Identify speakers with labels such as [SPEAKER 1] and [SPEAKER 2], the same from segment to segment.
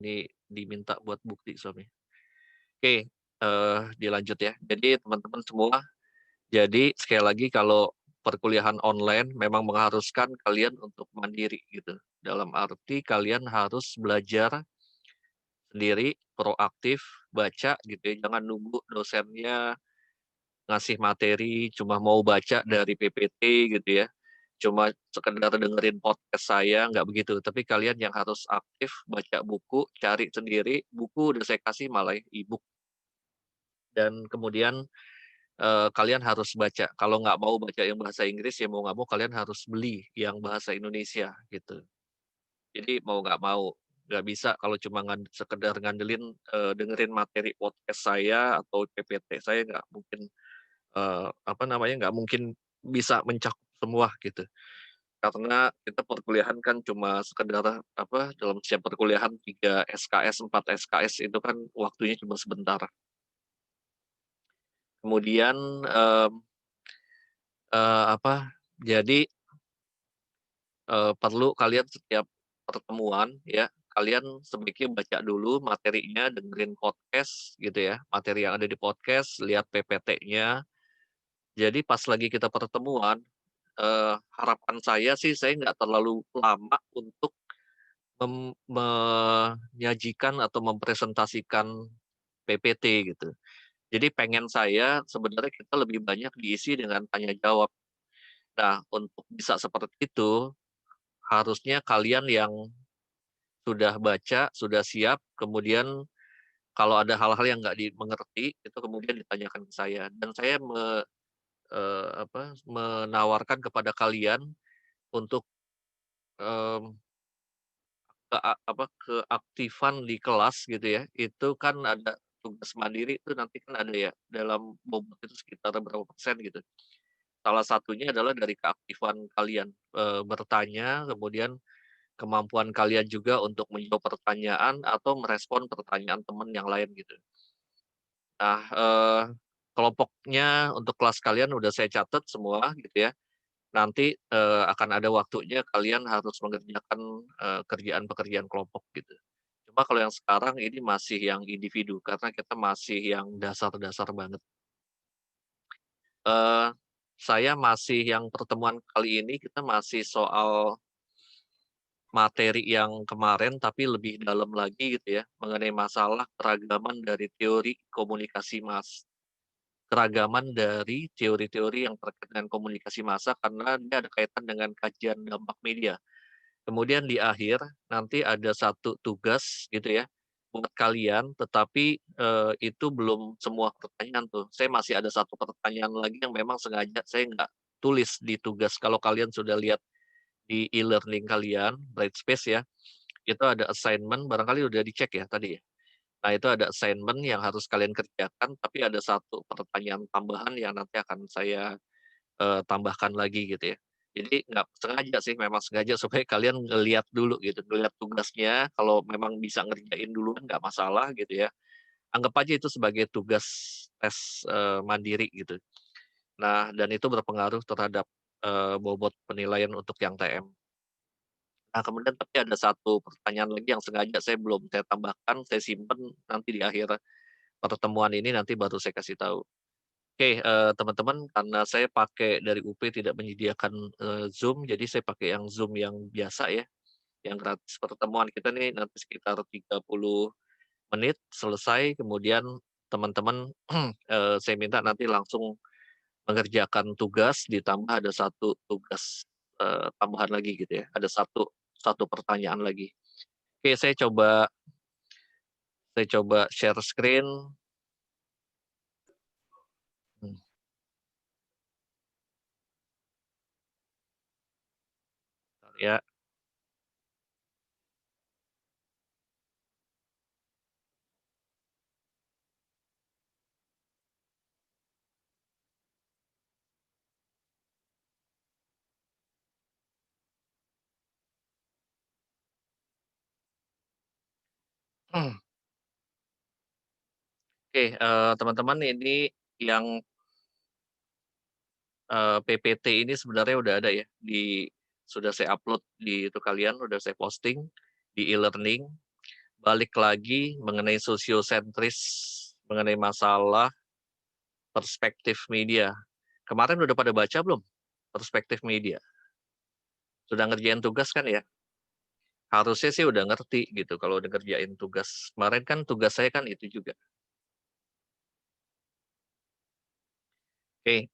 [SPEAKER 1] Ini diminta buat bukti suami. Oke, dilanjut ya. Jadi teman-teman semua, jadi sekali lagi kalau perkuliahan online memang mengharuskan kalian untuk mandiri gitu. Dalam arti kalian harus belajar sendiri, proaktif, baca gitu ya, jangan nunggu dosennya ngasih materi cuma mau baca dari PPT gitu ya, cuma sekedar dengerin podcast saya, nggak begitu. Tapi kalian yang harus aktif baca buku, cari sendiri, buku udah saya kasih malah e-book dan kemudian kalian harus baca. Kalau nggak mau baca yang bahasa Inggris, ya mau nggak mau kalian harus beli yang bahasa Indonesia, gitu. Jadi mau nggak mau, nggak bisa kalau cuma sekedar ngandelin, dengerin materi podcast saya atau PPT saya nggak mungkin, apa namanya, nggak mungkin bisa mencakup semua gitu. Karena kita perkuliahan kan cuma sekedar, apa, dalam setiap perkuliahan 3 SKS, 4 SKS itu kan waktunya cuma sebentar. Kemudian, apa, jadi perlu kalian setiap pertemuan ya, kalian sebaiknya baca dulu materinya, dengerin podcast gitu ya, materi yang ada di podcast, lihat PPT-nya. Jadi pas lagi kita pertemuan, harapan saya sih saya nggak terlalu lama untuk menyajikan atau mempresentasikan PPT gitu. Jadi pengen saya sebenarnya kita lebih banyak diisi dengan tanya jawab. Nah, untuk bisa seperti itu, harusnya kalian yang sudah baca, sudah siap, kemudian kalau ada hal-hal yang nggak dimengerti, itu kemudian ditanyakan ke saya. Dan saya menawarkan kepada kalian untuk, mmm, keaktifan di kelas gitu ya, itu kan ada tugas mandiri itu nanti kan ada ya, dalam bobot itu sekitar berapa persen gitu. Salah satunya adalah dari keaktifan kalian, bertanya, kemudian kemampuan kalian juga untuk menjawab pertanyaan atau merespon pertanyaan teman yang lain gitu. Nah, kelompoknya untuk kelas kalian udah saya catat semua gitu ya. Nanti, akan ada waktunya kalian harus mengerjakan, kerjaan-pekerjaan kelompok gitu. Cuma kalau yang sekarang ini masih yang individu karena kita masih yang dasar-dasar banget. Eee, saya masih yang pertemuan kali ini kita masih soal materi yang kemarin, tapi lebih dalam lagi gitu ya, mengenai masalah keragaman dari teori-teori yang terkait dengan komunikasi massa karena dia ada kaitan dengan kajian dampak media. Kemudian di akhir nanti ada satu tugas gitu ya, buat kalian, tetapi, itu belum semua pertanyaan tuh. Saya masih ada satu pertanyaan lagi yang memang sengaja saya nggak tulis di tugas. Kalau kalian sudah lihat di e-learning kalian, Brightspace ya, itu ada assignment, barangkali udah dicek ya tadi ya? Nah, itu ada assignment yang harus kalian kerjakan, tapi ada satu pertanyaan tambahan yang nanti akan saya, tambahkan lagi gitu ya. Jadi nggak sengaja sih, memang sengaja supaya kalian ngelihat dulu gitu, ngelihat tugasnya, kalau memang bisa ngerjain duluan nggak masalah gitu ya. Anggap aja itu sebagai tugas tes, mandiri gitu. Nah, dan itu berpengaruh terhadap, bobot penilaian untuk yang TM. Nah, kemudian tapi ada satu pertanyaan lagi yang sengaja saya belum tambahkan, saya simpen nanti di akhir pertemuan ini nanti baru saya kasih tahu. Oke, teman-teman karena saya pakai dari UP tidak menyediakan, Zoom, jadi saya pakai yang Zoom yang biasa ya, yang gratis. Pertemuan kita nih nanti sekitar 30 menit selesai, kemudian teman-teman, saya minta nanti langsung mengerjakan tugas, ditambah ada satu tugas, tambahan lagi gitu ya, ada satu satu pertanyaan lagi. Oke, saya coba share screen, mmm, bentar ya. Oke, teman-teman ini yang, PPT ini sebenarnya udah ada ya sudah saya upload di itu kalian, udah saya posting di e-learning. balik lagi mengenai sosiosentris, mengenai masalah perspektif media. Kemarin udah pada baca belum perspektif media? Sudah ngerjain tugas kan ya? Harusnya sih udah ngerti gitu kalau udah ngerjain tugas. Kemarin kan tugas saya kan itu juga. Oke,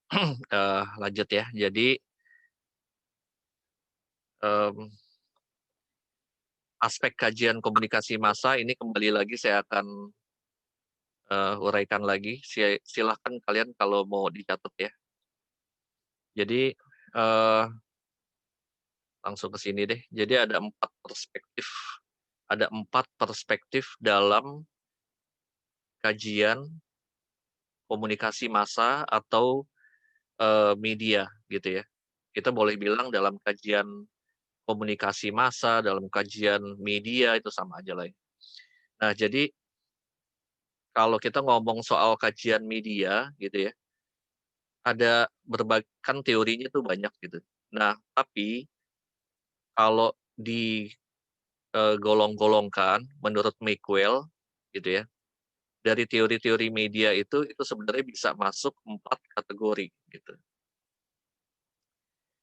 [SPEAKER 1] lanjut ya. Jadi, mmm, aspek kajian komunikasi massa ini kembali lagi saya akan, uraikan lagi. Silahkan kalian kalau mau dicatat ya. Jadi, langsung ke sini deh. Jadi ada 4 perspektif dalam kajian komunikasi massa atau, media gitu ya. Kita boleh bilang dalam kajian komunikasi massa, dalam kajian media itu sama aja lah ya. Nah, jadi kalau kita ngomong soal kajian media gitu ya, ada kan teorinya tuh banyak gitu. Nah, tapi kalau golongkan menurut Mickwell gitu ya, dari teori-teori media itu sebenarnya bisa masuk 4 kategori gitu.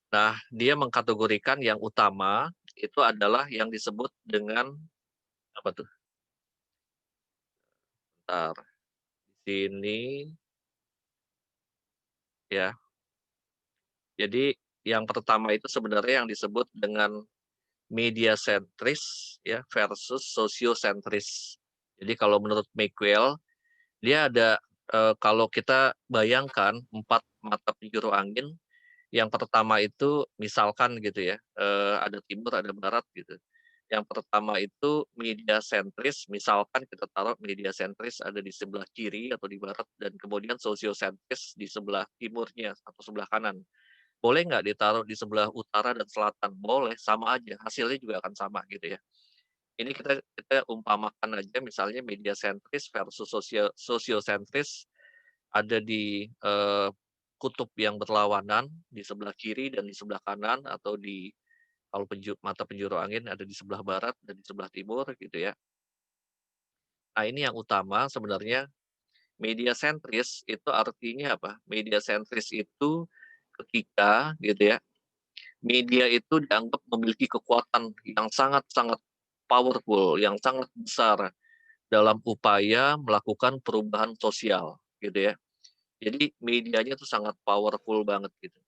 [SPEAKER 1] Nah, dia mengkategorikan yang utama itu adalah yang disebut dengan apa tuh, bentar, di sini ya. Jadi yang pertama itu sebenarnya yang disebut dengan media sentris ya versus sosiosentris. Jadi kalau menurut Mickwell, dia ada, kalau kita bayangkan 4 mata penjuru angin, yang pertama itu misalkan gitu ya, ada timur, ada barat gitu. Yang pertama itu media sentris, misalkan kita taruh media sentris ada di sebelah kiri atau di barat dan kemudian sosiosentris di sebelah timurnya atau sebelah kanan. Boleh nggak ditaruh di sebelah utara dan selatan? Boleh, sama aja, hasilnya juga akan sama gitu ya. Ini kita kita umpamakan aja misalnya media sentris versus sosiosentris ada di, kutub yang berlawanan, di sebelah kiri dan di sebelah kanan atau di kalau mata penjuru angin ada di sebelah barat dan di sebelah timur gitu ya. Nah ini yang utama sebenarnya media sentris itu artinya apa? Media sentris itu ketika gitu ya, media itu dianggap memiliki kekuatan yang sangat-sangat powerful, yang sangat besar dalam upaya melakukan perubahan sosial, gitu ya. Jadi medianya itu sangat powerful banget gitu.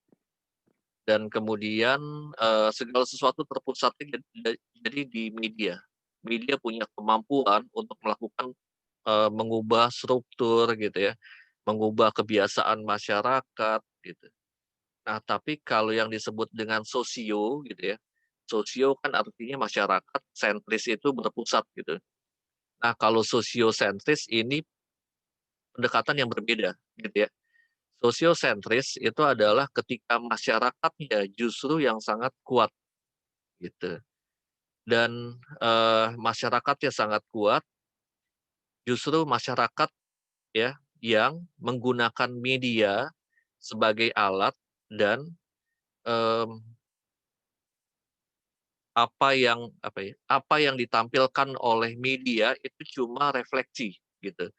[SPEAKER 1] Dan kemudian, segala sesuatu terpusatnya jadi di media. Media punya kemampuan untuk melakukan, mengubah struktur gitu ya, mengubah kebiasaan masyarakat gitu. Nah, tapi kalau yang disebut dengan sosio gitu ya, sosio kan artinya masyarakat, sentris itu berpusat gitu. Nah, kalau sosiosentris ini pendekatan yang berbeda gitu ya. Sosiosentris itu adalah ketika masyarakatnya justru yang sangat kuat gitu. Dan, masyarakatnya sangat kuat, justru masyarakat ya yang menggunakan media sebagai alat dan, mmm apa yang ditampilkan oleh media itu cuma refleksi gitu,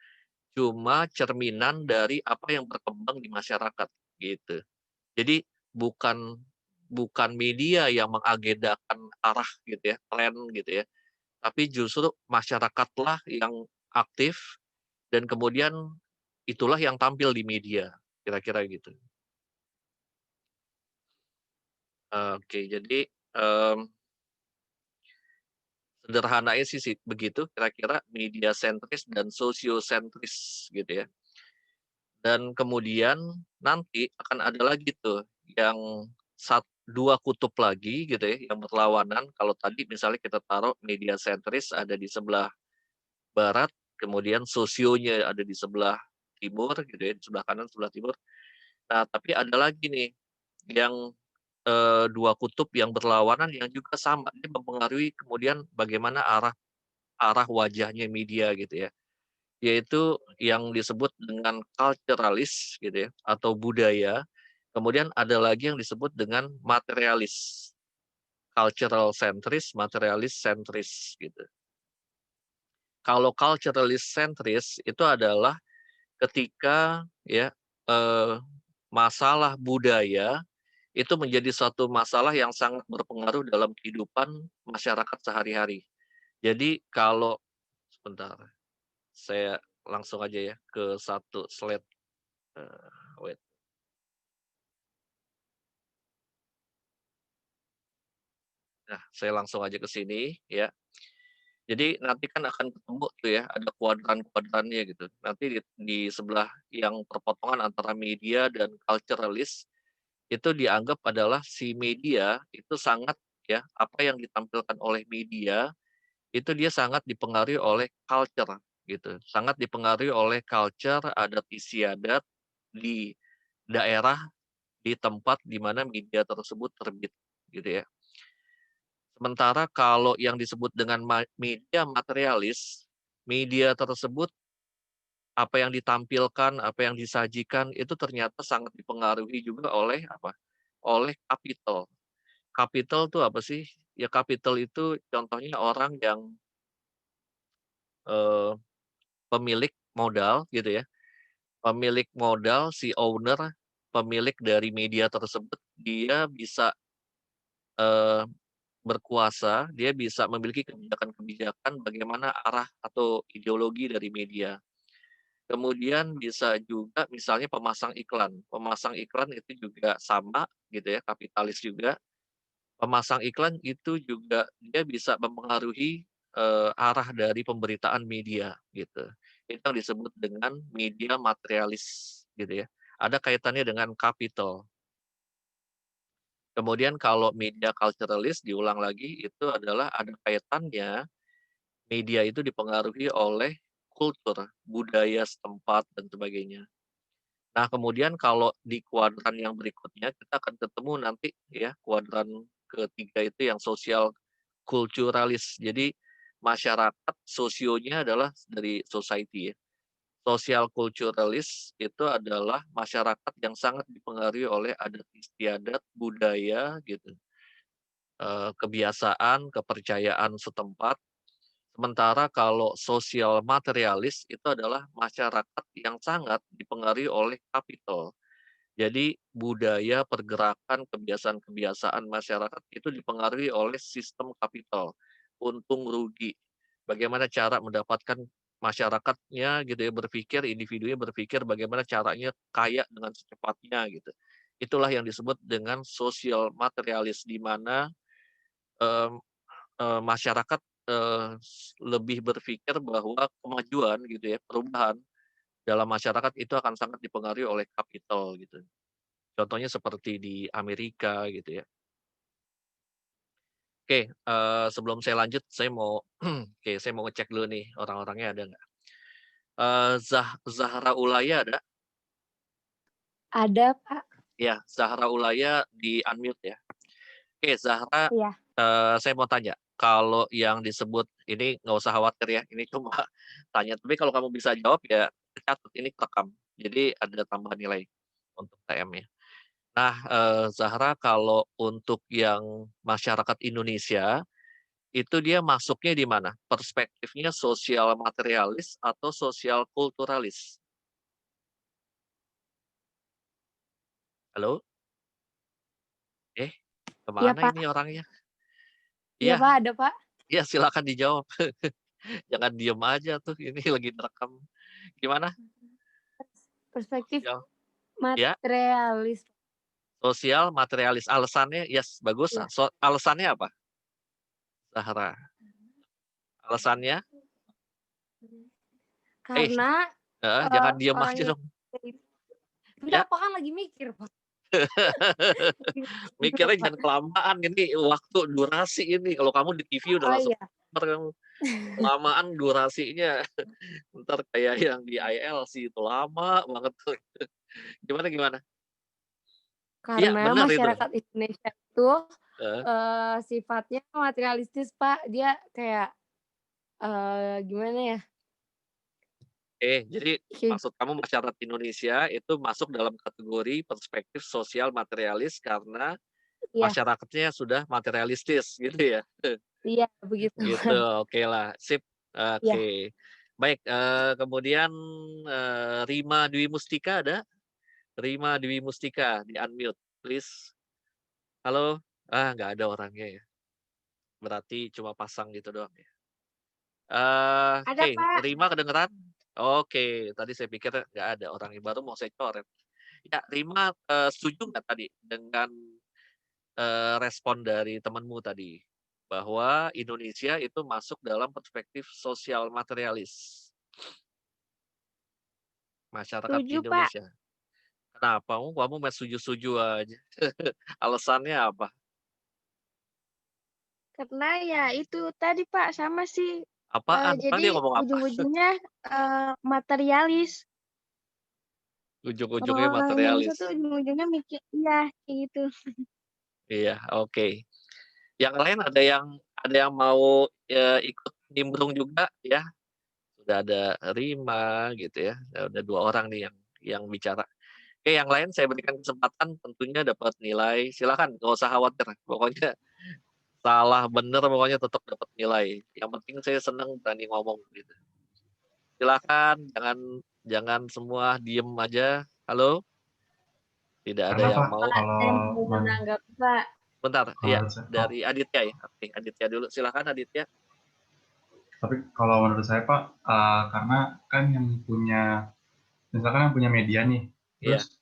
[SPEAKER 1] cuma cerminan dari apa yang berkembang di masyarakat gitu. Jadi bukan bukan media yang mengagendakan arah gitu ya, tren gitu ya, tapi justru masyarakatlah yang aktif dan kemudian itulah yang tampil di media, kira-kira gitu. Oke jadi, mmm sederhananya sih begitu kira-kira media sentris dan sosiosentris gitu ya. Dan kemudian nanti akan ada lagi tuh yang 2 kutub lagi gitu ya yang berlawanan. Kalau tadi misalnya kita taruh media sentris ada di sebelah barat, kemudian sosionya ada di sebelah timur gitu ya, di sebelah kanan, sebelah timur. Nah, tapi ada lagi nih yang, 2 kutub yang berlawanan yang juga sama, ini mempengaruhi kemudian bagaimana arah arah wajahnya media gitu ya, yaitu yang disebut dengan culturalis gitu ya, atau budaya, kemudian ada lagi yang disebut dengan materialis, cultural centris, materialis centris gitu. Kalau culturalist centris itu adalah ketika ya, eee, masalah budaya itu menjadi suatu masalah yang sangat berpengaruh dalam kehidupan masyarakat sehari-hari. Jadi kalau sebentar, saya langsung aja ya ke satu slide, wait. Nah, saya langsung aja ke sini ya. Jadi nanti kan akan ketemu tuh ya, ada kuadran-kuadrannya gitu. Nanti di sebelah yang perpotongan antara media dan culturalis, itu dianggap adalah si media itu sangat ya, apa yang ditampilkan oleh media, itu dia sangat dipengaruhi oleh culture gitu, sangat dipengaruhi oleh culture adat istiadat di daerah, di tempat di mana media tersebut terbit, gitu ya. Sementara kalau yang disebut dengan media materialis, media tersebut, apa yang ditampilkan, apa yang disajikan, itu ternyata sangat dipengaruhi juga oleh apa, oleh capital. Capital itu apa sih? Ya capital itu contohnya orang yang, eee, pemilik modal gitu ya, pemilik modal, si owner, pemilik dari media tersebut, dia bisa, eee, berkuasa, dia bisa memiliki kebijakan-kebijakan bagaimana arah atau ideologi dari media. Kemudian bisa juga misalnya pemasang iklan itu juga sama gitu ya, kapitalis juga. Pemasang iklan itu juga dia bisa mempengaruhi, arah dari pemberitaan media gitu. Itu yang disebut dengan media materialis gitu ya. Ada kaitannya dengan capital. Kemudian kalau media culturalis diulang lagi itu adalah ada kaitannya, media itu dipengaruhi oleh kultur, budaya setempat dan sebagainya. Nah, kemudian kalau di kuadran yang berikutnya kita akan ketemu nanti ya, kuadran ketiga itu yang sosial kulturalis. Jadi masyarakat sosionya adalah dari society ya. Sosial kulturalis itu adalah masyarakat yang sangat dipengaruhi oleh adat istiadat, budaya gitu, kebiasaan, kepercayaan setempat. Sementara kalau sosial materialis itu adalah masyarakat yang sangat dipengaruhi oleh capital. Jadi budaya, pergerakan, kebiasaan-kebiasaan masyarakat itu dipengaruhi oleh sistem kapital, untung rugi. Bagaimana cara mendapatkan masyarakatnya gitu ya berpikir, individunya berpikir bagaimana caranya kaya dengan secepatnya gitu. Itulah yang disebut dengan sosial materialis di mana em, masyarakat lebih berpikir bahwa kemajuan gitu ya, perubahan dalam masyarakat itu akan sangat dipengaruhi oleh kapital gitu. Contohnya seperti di Amerika gitu ya. Oke, sebelum saya lanjut saya mau oke, saya mau ngecek dulu nih orang-orangnya ada nggak? Zahra Ulaya ada?
[SPEAKER 2] Ada, Pak.
[SPEAKER 1] Ya, Zahra Ulaya di-unmute ya. Oke, Zahra,
[SPEAKER 2] Iya.
[SPEAKER 1] saya mau tanya, kalau yang disebut ini nggak usah khawatir ya, ini cuma tanya, tapi kalau kamu bisa jawab ya catat, ini kerekam. Jadi ada tambahan nilai untuk TM-nya. Nah, Zahra, kalau untuk yang masyarakat Indonesia, itu dia masuknya di mana? Perspektifnya sosial materialis atau sosial kulturalis? Halo? Eh,
[SPEAKER 2] Iya,
[SPEAKER 1] kemana
[SPEAKER 2] Pak.
[SPEAKER 1] ini orangnya?
[SPEAKER 2] Iya,
[SPEAKER 1] Iya
[SPEAKER 2] Pak, ada, Pak.
[SPEAKER 1] iya, silakan dijawab. Jangan diem aja tuh, ini lagi direkam. Gimana?
[SPEAKER 2] Perspektif
[SPEAKER 1] Sosial ya,
[SPEAKER 2] materialis.
[SPEAKER 1] sosial materialis. Alasannya yes, bagus.
[SPEAKER 2] Iya.
[SPEAKER 1] Alasannya apa, Zahra? Alasannya? Eh,
[SPEAKER 2] Karena,
[SPEAKER 1] jangan diem
[SPEAKER 2] orang
[SPEAKER 1] aja dong.
[SPEAKER 2] Indonesia itu
[SPEAKER 1] Ya.
[SPEAKER 2] enggak, Pak, kan lagi mikir, Pak. Dulu,
[SPEAKER 1] Mikirnya
[SPEAKER 2] Pak.
[SPEAKER 1] jangan kelamaan, ini waktu, durasi ini. Kalau kamu di TV udah
[SPEAKER 2] Oh,
[SPEAKER 1] langsung
[SPEAKER 2] iya.
[SPEAKER 1] kamu. Kelamaan durasinya, entar kayak yang di IELTS itu lama banget tuh. Gimana gimana? Iya,
[SPEAKER 2] Karena
[SPEAKER 1] benar itu.
[SPEAKER 2] masyarakat Indonesia itu,
[SPEAKER 1] Heeh.
[SPEAKER 2] sifatnya materialistis, Pak. Dia kayak, gimana ya,
[SPEAKER 1] Jadi
[SPEAKER 2] kayak
[SPEAKER 1] maksud kamu masyarakat Indonesia itu masuk dalam kategori perspektif sosial materialis karena
[SPEAKER 2] iya
[SPEAKER 1] masyarakatnya sudah materialistis gitu ya?
[SPEAKER 2] iya, begitu,
[SPEAKER 1] Gitu,
[SPEAKER 2] Pak.
[SPEAKER 1] oke lah, sip.
[SPEAKER 2] Iya.
[SPEAKER 1] Oke. Baik, kemudian, Rima Dwi Mustika ada? Rima Dwi Mustika, di-unmute please. Halo? Ah, nggak ada orangnya ya, berarti cuma pasang gitu doang ya.
[SPEAKER 2] Ada,
[SPEAKER 1] Oke,
[SPEAKER 2] Pak.
[SPEAKER 1] Rima kedengeran? Oke, tadi saya pikir nggak ada orangnya, baru mau saya coret. Ya, Rima, setuju nggak tadi dengan, respon dari temanmu tadi? Bahwa Indonesia itu masuk dalam perspektif sosial materialis, masyarakat
[SPEAKER 2] Setuju, Pak.
[SPEAKER 1] Indonesia. Kenapa? Oh, kamu main setuju-setuju aja. Alasannya apa?
[SPEAKER 3] Karena ya itu tadi Pak, sama sih,
[SPEAKER 1] Apaan? Emang
[SPEAKER 3] jadi
[SPEAKER 1] dia ngomong apa?
[SPEAKER 3] ujung-ujungnya, materialis.
[SPEAKER 1] Ujung-ujungnya
[SPEAKER 3] Orang-orang Indonesia
[SPEAKER 1] materialis.
[SPEAKER 3] tuh ujung-ujungnya mikir iya, kayak gitu.
[SPEAKER 1] Iya, oke. Yang lain ada yang mau, ikut nimbrung juga ya? Sudah ada Rima gitu ya, udah 2 orang nih yang bicara. Oke, yang lain saya berikan kesempatan tentunya dapat nilai, silakan nggak usah khawatir, pokoknya salah bener pokoknya tetap dapat nilai, yang penting saya seneng berani ngomong gitu. Silakan, jangan jangan semua diem aja. Halo? Tidak ada
[SPEAKER 4] Ada
[SPEAKER 1] yang
[SPEAKER 4] Pak,
[SPEAKER 1] mau?
[SPEAKER 2] Ada yang mau
[SPEAKER 4] men
[SPEAKER 2] menanggapi, Pak.
[SPEAKER 1] Bentar,
[SPEAKER 4] kalau
[SPEAKER 1] iya,
[SPEAKER 4] menurut saya
[SPEAKER 1] dari Aditya ya? Oke, Aditya dulu, silakan Aditya.
[SPEAKER 4] tapi kalau menurut saya Pak, karena kan yang punya misalkan yang punya media nih,
[SPEAKER 1] Iya,
[SPEAKER 4] terus,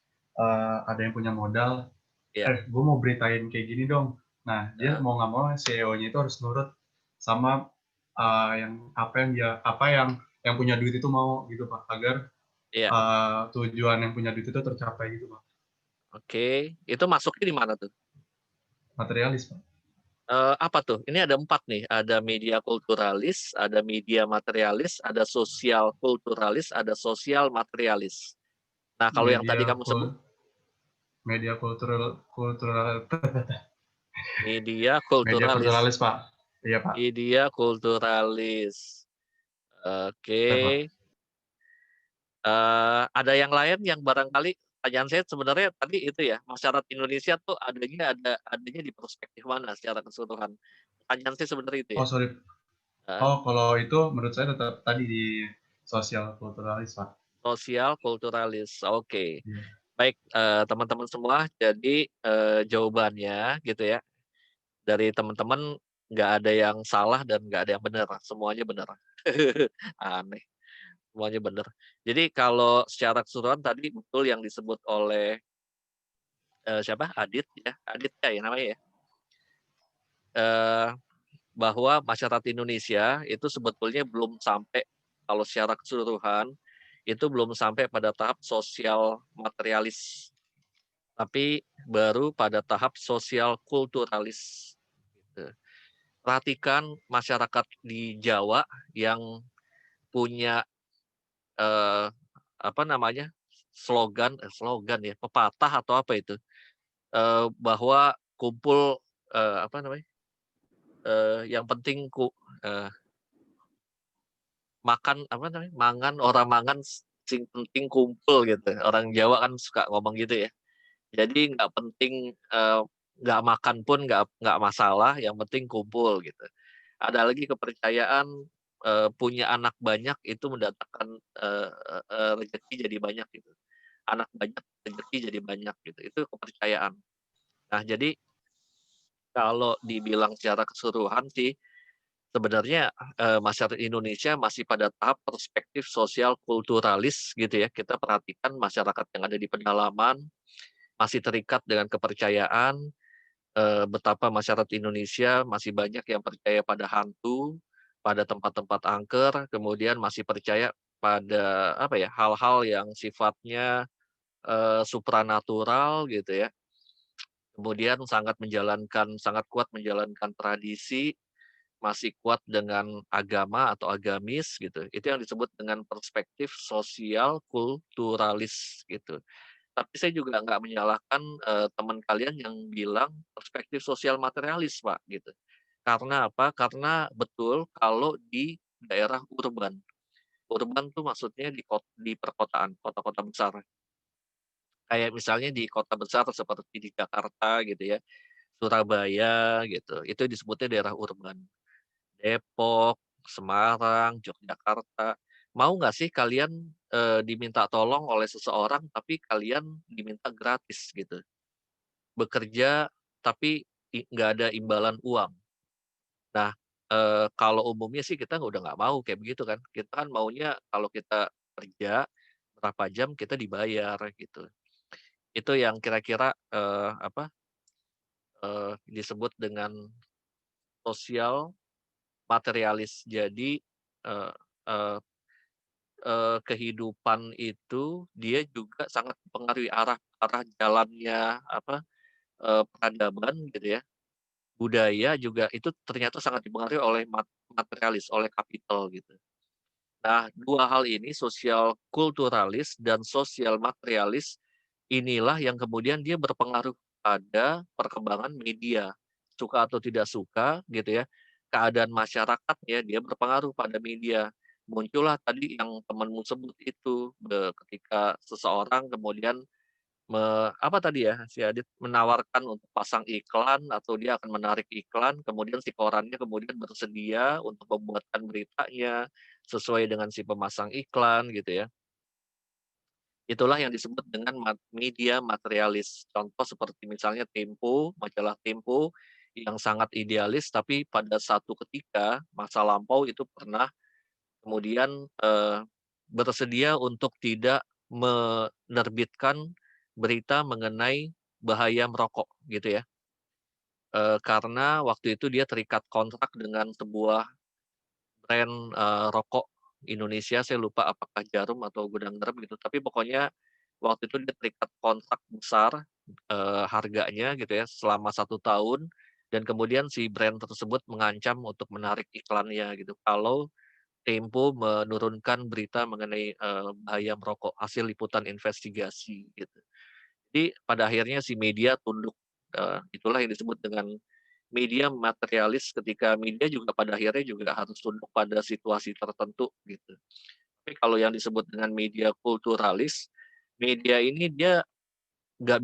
[SPEAKER 4] ada yang punya modal,
[SPEAKER 1] iya,
[SPEAKER 4] gue mau beritain kayak gini dong." Nah, dia
[SPEAKER 1] heeh,
[SPEAKER 4] mau nggak mau CEO-nya itu harus nurut sama, apa yang punya duit itu mau gitu Pak, agar,
[SPEAKER 1] iya,
[SPEAKER 4] tujuan yang punya duit itu tercapai gitu Pak,
[SPEAKER 1] oke. Itu masuknya di mana tuh?
[SPEAKER 4] materialis Pak.
[SPEAKER 1] Apa tuh? Ini ada 4 nih, ada media kulturalis, ada media materialis, ada sosial kulturalis, ada sosial materialis. Nah, kalau yang tadi
[SPEAKER 4] Media
[SPEAKER 1] kamu
[SPEAKER 4] kul
[SPEAKER 1] sebut,
[SPEAKER 4] media kultural kultural
[SPEAKER 1] media
[SPEAKER 4] media
[SPEAKER 1] kulturalis,
[SPEAKER 4] kulturalis Pak. Iya Pak,
[SPEAKER 1] media kulturalis.
[SPEAKER 4] ya
[SPEAKER 1] Oke,
[SPEAKER 4] Pak.
[SPEAKER 1] ada yang lain yang barangkali pertanyaan saya sebenarnya tadi itu ya, masyarakat Indonesia tuh adanya di perspektif mana secara keseluruhan? Pertanyaan saya sebenarnya itu
[SPEAKER 4] Oh
[SPEAKER 1] ya?
[SPEAKER 4] sorry.
[SPEAKER 1] Heeh,
[SPEAKER 4] Oh kalau itu menurut saya tetap tadi di sosial kulturalis Pak.
[SPEAKER 1] sosial kulturalis, oke.
[SPEAKER 4] Iya.
[SPEAKER 1] Baik, teman-teman semua, jadi, jawabannya gitu ya, dari teman-teman nggak ada yang salah dan nggak ada yang benar, semuanya benar. Aneh, semuanya benar. Jadi kalau secara keseluruhan tadi betul yang disebut oleh, siapa? Adit ya, Aditya ya namanya ya? Eee, bahwa masyarakat Indonesia itu sebetulnya belum sampai kalau secara keseluruhan, itu belum sampai pada tahap sosial materialis. Tapi baru pada tahap sosial kulturalis, gitu. Perhatikan masyarakat di Jawa yang punya, eee, apa namanya, slogan ya, pepatah atau apa itu, bahwa kumpul, apa namanya, yang penting eee, makan apa namanya, mangan ora mangan sing penting kumpul gitu. Orang Jawa kan suka ngomong gitu ya. Jadi nggak penting, nggak makan pun nggak masalah, yang penting kumpul gitu. Ada lagi kepercayaan, punya anak banyak itu mendatangkan, eee rezeki jadi banyak gitu. Anak banyak, rezeki jadi banyak gitu, itu kepercayaan. Nah jadi kalau dibilang secara keseluruhan sih, sebenarnya, masyarakat Indonesia masih pada tahap perspektif sosial kulturalis gitu ya. Kita perhatikan masyarakat yang ada di pedalaman, masih terikat dengan kepercayaan. Betapa masyarakat Indonesia masih banyak yang percaya pada hantu, pada tempat-tempat angker, kemudian masih percaya pada apa ya, hal-hal yang sifatnya, supranatural gitu ya. Kemudian sangat kuat menjalankan tradisi, masih kuat dengan agama atau agamis gitu. Itu yang disebut dengan perspektif sosial kulturalis gitu. Tapi saya juga nggak menyalahkan, teman kalian yang bilang perspektif sosial materialis, Pak, gitu. Karena apa? Karena betul kalau di daerah urban. Urban tuh maksudnya di perkotaan, kota-kota besar. Kayak misalnya di kota besar seperti di Jakarta gitu ya, Surabaya gitu, itu disebutnya daerah urban. Depok, Semarang, Yogyakarta. Mau nggak sih kalian, diminta tolong oleh seseorang, tapi kalian diminta gratis gitu? Bekerja, tapi nggak ada imbalan uang. Nah, kalau umumnya sih kita udah nggak mau kayak begitu kan. Kita kan maunya kalau kita kerja, berapa jam kita dibayar gitu. Itu yang kira-kira, disebut dengan sosial materialis. Jadi, eee eee kehidupan itu dia juga sangat mempengaruhi arah arah jalannya, peradaban gitu ya, budaya juga itu ternyata sangat dipengaruhi oleh materialis, oleh kapital gitu. Nah, 2 hal ini sosial kulturalis dan sosial materialis, inilah yang kemudian dia berpengaruh pada perkembangan media. Suka atau tidak suka gitu ya, keadaan masyarakat ya, dia berpengaruh pada media. Muncullah tadi yang temanmu sebut itu, ketika seseorang kemudian apa tadi ya, si Adit menawarkan untuk pasang iklan atau dia akan menarik iklan, kemudian si korannya kemudian bersedia untuk membuatkan beritanya sesuai dengan si pemasang iklan gitu ya. Itulah yang disebut dengan media materialis. Contoh seperti misalnya Tempo, majalah Tempo yang sangat idealis tapi pada satu ketika masa lampau itu pernah kemudian, bersedia untuk tidak menerbitkan berita mengenai bahaya merokok gitu ya, karena waktu itu dia terikat kontrak dengan sebuah brand, rokok Indonesia, saya lupa apakah Jarum atau Gudang Garam gitu, tapi pokoknya waktu itu dia terikat kontrak besar, harganya gitu ya selama 1 tahun dan kemudian si brand tersebut mengancam untuk menarik iklannya gitu, kalau Tempo menurunkan berita mengenai, bahaya merokok, hasil liputan investigasi gitu. Jadi pada akhirnya si media tunduk, itulah yang disebut dengan media materialis ketika media juga pada akhirnya juga harus tunduk pada situasi tertentu gitu. Tapi kalau yang disebut dengan media kulturalis, media ini dia nggak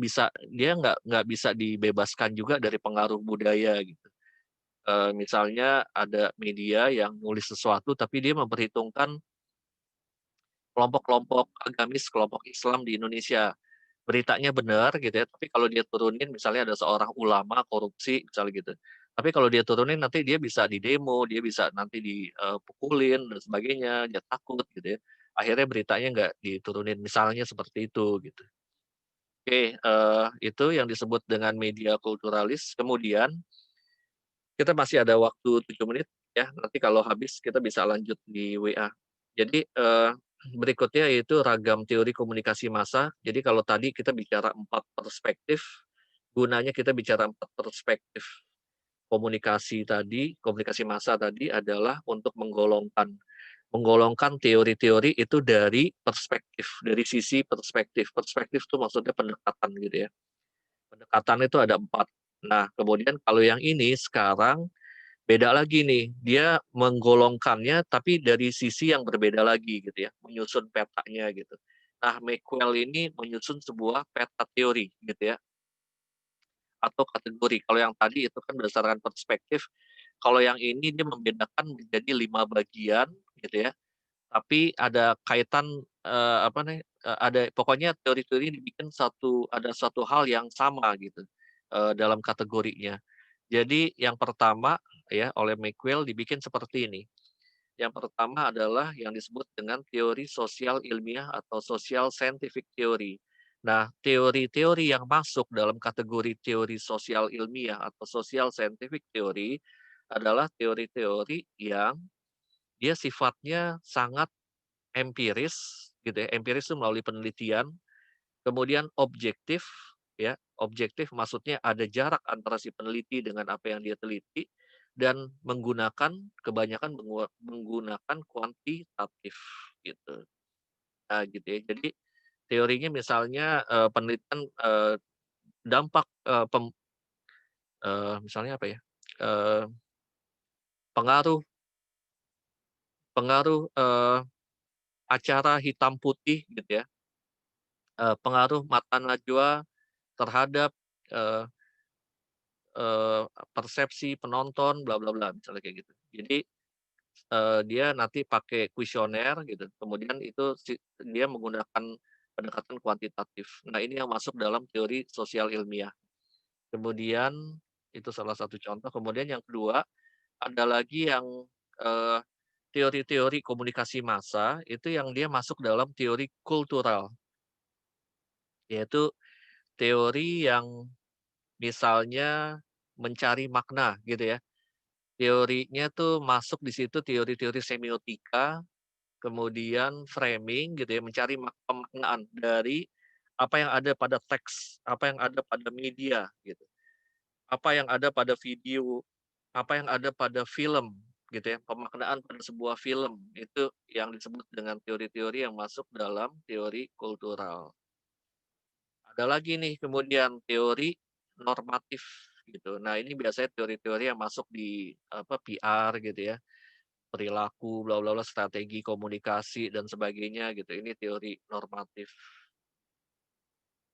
[SPEAKER 1] bisa dibebaskan juga dari pengaruh budaya gitu. Misalnya ada media yang nulis sesuatu tapi dia memperhitungkan kelompok-kelompok agamis, kelompok Islam di Indonesia. Beritanya benar gitu ya, tapi kalau dia turunin misalnya ada seorang ulama korupsi misalnya gitu. Tapi kalau dia turunin nanti dia bisa didemo, dia bisa nanti dipukulin dan sebagainya, dia takut gitu ya. Akhirnya beritanya nggak diturunin, misalnya seperti itu gitu. Oke, itu yang disebut dengan media kulturalis. Kemudian kita masih ada waktu 7 menit ya, nanti kalau habis kita bisa lanjut di WA. Jadi, berikutnya yaitu ragam teori komunikasi massa. Jadi kalau tadi kita bicara 4 perspektif, gunanya kita bicara 4 perspektif komunikasi massa tadi adalah untuk menggolongkan menggolongkan teori-teori itu dari perspektif, dari sisi perspektif. Perspektif itu maksudnya pendekatan gitu ya. Pendekatan itu ada 4. Nah, kemudian kalau yang ini sekarang beda lagi nih, dia menggolongkannya tapi dari sisi yang berbeda lagi gitu ya, menyusun petanya gitu. Nah, Maxwell ini menyusun sebuah peta teori gitu ya, atau kategori. Kalau yang tadi itu kan berdasarkan perspektif, kalau yang ini dia membedakan menjadi 5 bagian gitu ya, tapi ada kaitan, ada pokoknya teori-teori ini dibikin ada satu hal yang sama gitu, dalam kategorinya. Jadi yang pertama ya oleh Maxwell dibikin seperti ini. Yang pertama adalah yang disebut dengan teori sosial ilmiah atau social scientific theory. Nah, teori-teori yang masuk dalam kategori teori sosial ilmiah atau social scientific theory adalah teori-teori yang dia sifatnya sangat empiris gitu ya. Empiris itu melalui penelitian, kemudian objektif, ya, objektif maksudnya ada jarak antara si peneliti dengan apa yang dia teliti, dan kebanyakan menggunakan kuantitatif, gitu. Nah, gitu ya. Jadi teorinya misalnya, penelitian, dampak, misalnya apa ya, eee, pengaruh pengaruh, acara hitam putih gitu ya, pengaruh mata najwa terhadap, eee eee, persepsi penonton bla bla bla, misalnya kayak gitu. Jadi dia nanti pakai kuesioner gitu, kemudian itu dia menggunakan pendekatan kuantitatif. Nah, ini yang masuk dalam teori sosial ilmiah. Kemudian itu salah satu contoh, kemudian yang kedua, ada lagi yang, eee, teori-teori komunikasi massa, itu yang dia masuk dalam teori kultural, yaitu teori yang misalnya mencari makna gitu ya. Teorinya tuh masuk di situ teori-teori semiotika, kemudian framing gitu ya, mencari pemaknaan dari apa yang ada pada teks, apa yang ada pada media gitu, apa yang ada pada video, apa yang ada pada film gitu ya, pemaknaan pada sebuah film, itu yang disebut dengan teori-teori yang masuk dalam teori kultural. Ada lagi nih kemudian teori normatif gitu. Nah, ini biasanya teori-teori yang masuk di apa PR gitu ya, perilaku bla bla bla, strategi komunikasi dan sebagainya gitu. Ini teori normatif.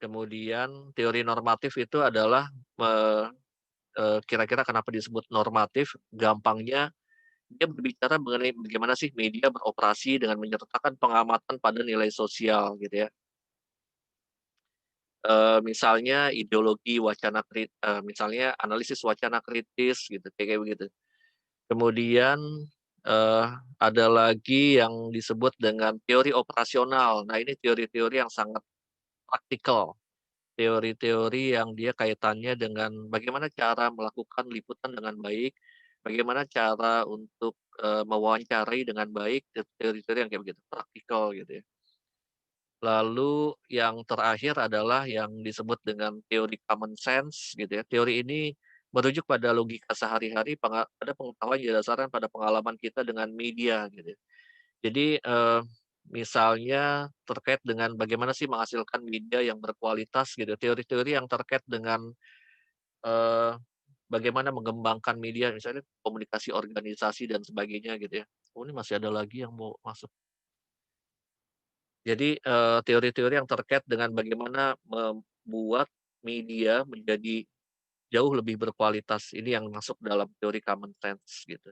[SPEAKER 1] Kemudian teori normatif itu adalah kira-kira kenapa disebut normatif? Gampangnya dia berbicara mengenai bagaimana sih media beroperasi dengan menyertakan pengamatan pada nilai sosial gitu ya. Misalnya ideologi misalnya analisis wacana kritis gitu, kayak begitu. Kemudian, eee, ada lagi yang disebut dengan teori operasional. Nah, ini teori-teori yang sangat praktikal, teori-teori yang dia kaitannya dengan bagaimana cara melakukan liputan dengan baik, bagaimana cara untuk, mewawancarai dengan baik, teori-teori yang kayak begitu, praktikal gitu ya. Lalu yang terakhir adalah yang disebut dengan teori common sense gitu ya. Teori ini merujuk pada logika sehari-hari, pada pengetahuan yang didasarkan pada pengalaman kita dengan media gitu. Jadi, misalnya terkait dengan bagaimana sih menghasilkan media yang berkualitas gitu, teori-teori yang terkait dengan, eee, bagaimana mengembangkan media, misalnya komunikasi organisasi dan sebagainya gitu ya. Oh, ini masih ada lagi yang mau masuk. Jadi, teori-teori yang terkait dengan bagaimana membuat media menjadi jauh lebih berkualitas, ini yang masuk dalam teori common sense gitu.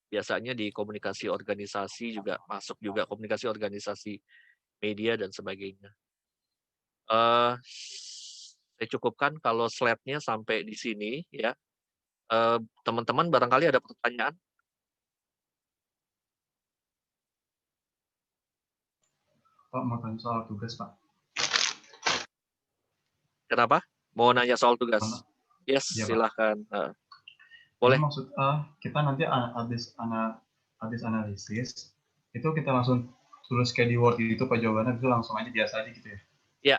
[SPEAKER 1] Biasanya di komunikasi organisasi juga masuk juga, komunikasi organisasi media dan sebagainya. Eee, saya cukupkan kalau slide-nya sampai di sini ya. Teman-teman barangkali ada pertanyaan?
[SPEAKER 4] Pak mau tanya soal tugas, Pak.
[SPEAKER 1] Kenapa? Mau nanya soal
[SPEAKER 4] Mana?
[SPEAKER 1] tugas? Yes,
[SPEAKER 4] Iya, Pak.
[SPEAKER 1] silahkan.
[SPEAKER 4] Ini
[SPEAKER 1] Boleh.
[SPEAKER 4] maksud kita nanti habis analisis, itu kita langsung tulis kayak di Word gitu Pak jawabannya, itu langsung aja biasa aja gitu ya?
[SPEAKER 1] Ya,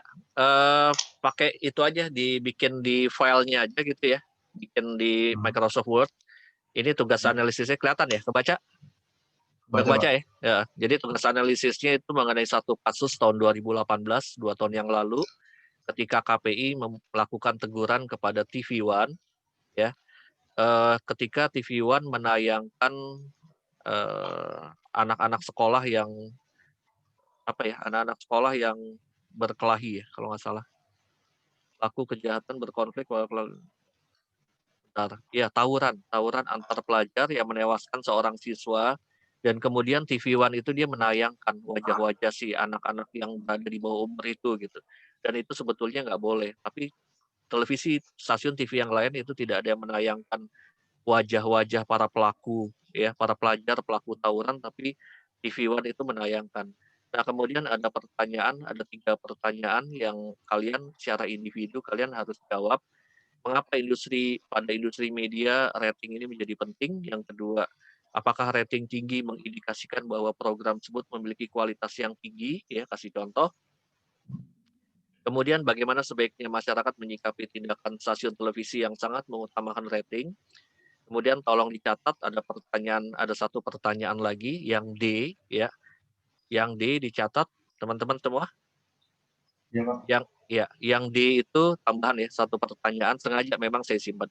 [SPEAKER 1] pakai itu aja, dibikin di filenya aja gitu ya, bikin di
[SPEAKER 4] Hmm.
[SPEAKER 1] Microsoft Word. Ini tugas analisisnya kelihatan ya, kebaca? Udah
[SPEAKER 4] Baca, Pak.
[SPEAKER 1] kebaca ya? Ya, jadi tugas analisisnya itu mengenai satu kasus tahun 2018, 2 tahun yang lalu, ketika KPI melakukan teguran kepada TV One, ya, ketika TV One menayangkan, anak-anak sekolah yang, apa ya, anak-anak sekolah yang berkelahi ya, kalau nggak salah. Pelaku kejahatan berkonflik ya tawuran antar pelajar yang menewaskan seorang siswa, dan kemudian TV One itu dia menayangkan wajah-wajah si anak-anak yang berada di bawah umur itu gitu. Dan itu sebetulnya nggak boleh, tapi televisi, stasiun TV yang lain itu tidak ada yang menayangkan wajah-wajah para pelaku ya, para pelajar pelaku tawuran, tapi TV One itu menayangkan. Nah, kemudian ada 3 pertanyaan yang kalian secara individu kalian harus jawab. Mengapa pada industri media rating ini menjadi penting? Yang kedua, apakah rating tinggi mengindikasikan bahwa program tersebut memiliki kualitas yang tinggi? Ya, kasih contoh. Kemudian bagaimana sebaiknya masyarakat menyikapi tindakan stasiun televisi yang sangat mengutamakan rating? Kemudian tolong dicatat ada satu pertanyaan lagi yang D ya, yang D dicatat teman-teman semua.
[SPEAKER 4] Iya, Pak.
[SPEAKER 1] Yang D itu tambahan ya, satu pertanyaan sengaja memang saya simpan.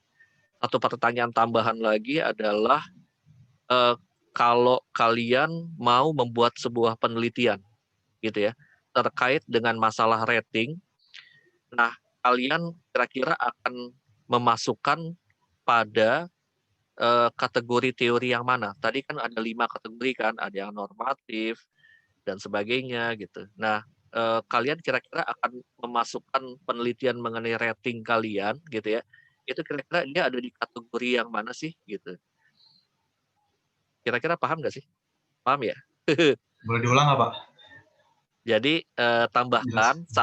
[SPEAKER 1] Satu pertanyaan tambahan lagi adalah, kalau kalian mau membuat sebuah penelitian gitu ya, terkait dengan masalah rating, nah kalian kira-kira akan memasukkan pada kategori teori yang mana. Tadi kan ada 5 kategori kan, ada yang normatif dan sebagainya gitu. Nah, kalian kira-kira akan memasukkan penelitian mengenai rating kalian gitu ya, itu kira-kira dia ada di kategori yang mana sih gitu? Kira-kira paham nggak sih? Paham ya?
[SPEAKER 4] Boleh diulang nggak, Pak?
[SPEAKER 1] Jadi, tambahkan
[SPEAKER 4] Jelas.